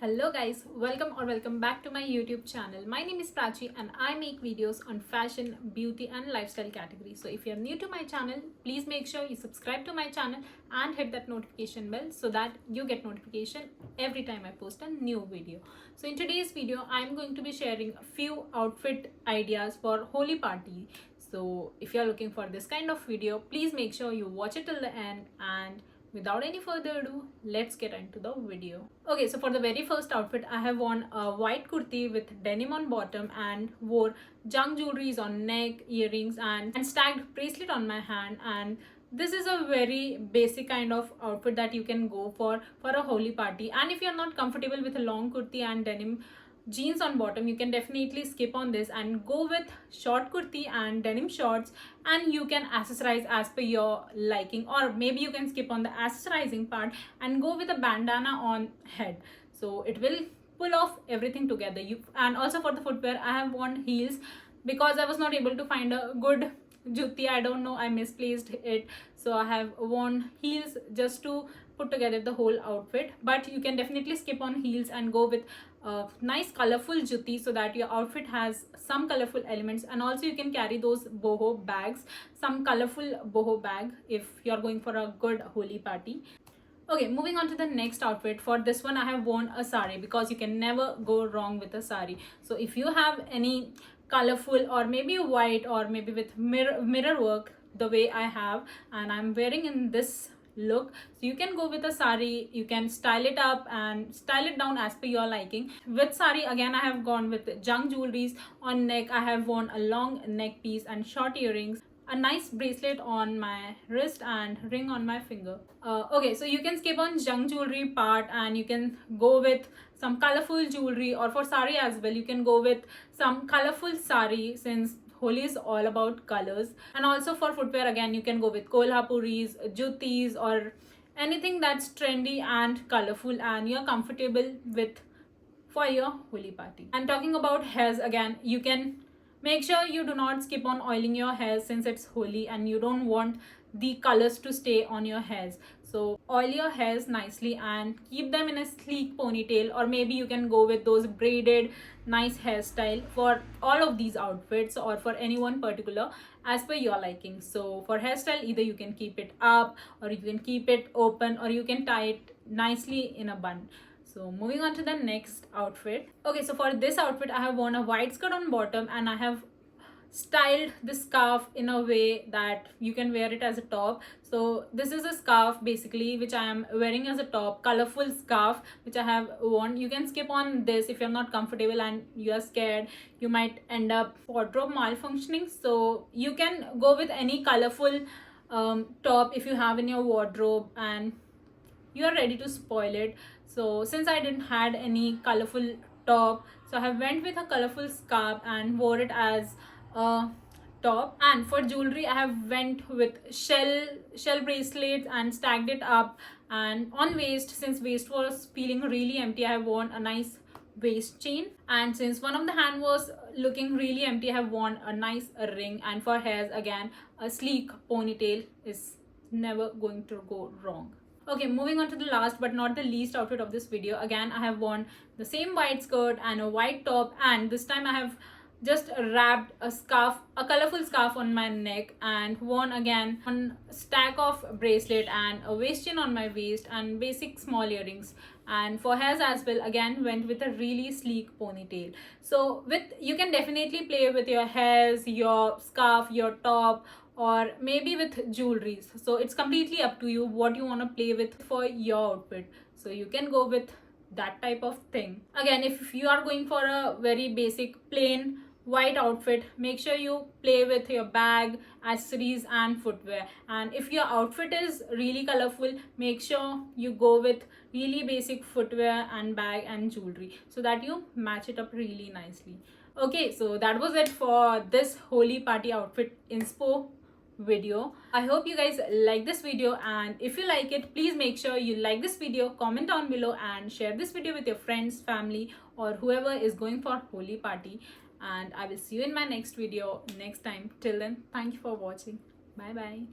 Hello guys, welcome back to my YouTube channel. My name is Prachi and I make videos on fashion, beauty and lifestyle category. So if you're new to my channel, please make sure you subscribe to my channel and hit that notification bell so that you get notification every time I post a new video. So in today's video, I'm going to be sharing a few outfit ideas for Holi party. So if you're looking for this kind of video, please make sure you watch it till the end, and without any further ado, let's get into the video. Okay, so for the very first outfit, I have worn a white kurti with denim on bottom and wore junk jewelries on neck, earrings and stacked bracelet on my hand. And this is a very basic kind of outfit that you can go for a Holi party. And if you're not comfortable with a long kurti and denim jeans on bottom, you can definitely skip on this and go with short kurti and denim shorts, and you can accessorize as per your liking, or maybe you can skip on the accessorizing part and go with a bandana on head, so it will pull off everything together. And also for the footwear, I have worn heels because I was not able to find a good jutti. I don't know, I misplaced it, so I have worn heels just to put together the whole outfit. But you can definitely skip on heels and go with nice colorful jutti so that your outfit has some colorful elements. And also you can carry those boho bags, some colorful boho bag, if you're going for a good Holi party. Okay, moving on to the next outfit. For this one, I have worn a sari because you can never go wrong with a sari. So if you have any colorful or maybe white or maybe with mirror work the way I have, and I'm wearing in this look, so you can go with a sari. You can style it up and style it down as per your liking. With sari, again, I have gone with junk jewelries on neck. I have worn a long neck piece and short earrings, a nice bracelet on my wrist and ring on my finger. Okay, so you can skip on junk jewelry part and you can go with some colorful jewelry, or for sari as well, you can go with some colorful sari since Holi is all about colors. And also for footwear, again, you can go with kolhapuris, juttis, or anything that's trendy and colorful and you're comfortable with for your Holi party. And talking about hairs, again, you can make sure you do not skip on oiling your hair since it's Holi and you don't want the colors to stay on your hairs. So oil your hairs nicely and keep them in a sleek ponytail, or maybe you can go with those braided nice hairstyle for all of these outfits, or for any one particular as per your liking. So for hairstyle, either you can keep it up or you can keep it open, or you can tie it nicely in a bun. So moving on to the next outfit. Okay, so for this outfit, I have worn a white skirt on bottom and I have styled the scarf in a way that you can wear it as a top. So this is a scarf basically which I am wearing as a top, colorful scarf which I have worn. You can skip on this if you're not comfortable and you are scared you might end up wardrobe malfunctioning. So you can go with any colorful top if you have in your wardrobe and you are ready to spoil it. So since I didn't had any colorful top, so I have went with a colorful scarf and wore it as a top. And for jewelry, I have went with shell bracelets and stacked it up. And on waist, since waist was feeling really empty, I have worn a nice waist chain. And since one of the hand was looking really empty, I have worn a nice ring. And for hairs, again, a sleek ponytail is never going to go wrong. Okay, moving on to the last but not the least outfit of this video. Again, I have worn the same white skirt and a white top, and this time I have just wrapped a scarf, a colorful scarf on my neck, and worn again one stack of bracelet and a waist chain on my waist and basic small earrings. And for hairs as well, again went with a really sleek ponytail. So with you can definitely play with your hairs, your scarf, your top, or maybe with jewelries. So it's completely up to you what you want to play with for your outfit. So you can go with that type of thing. Again, if you are going for a very basic plain white outfit, make sure you play with your bag, accessories and footwear. And if your outfit is really colorful, make sure you go with really basic footwear and bag and jewelry so that you match it up really nicely. Okay, so that was it for this Holi party outfit inspo video. I hope you guys like this video, and if you like it, please make sure you like this video, comment down below and share this video with your friends, family or whoever is going for Holi party. And I will see you in my next video next time. Till then, thank you for watching. Bye bye.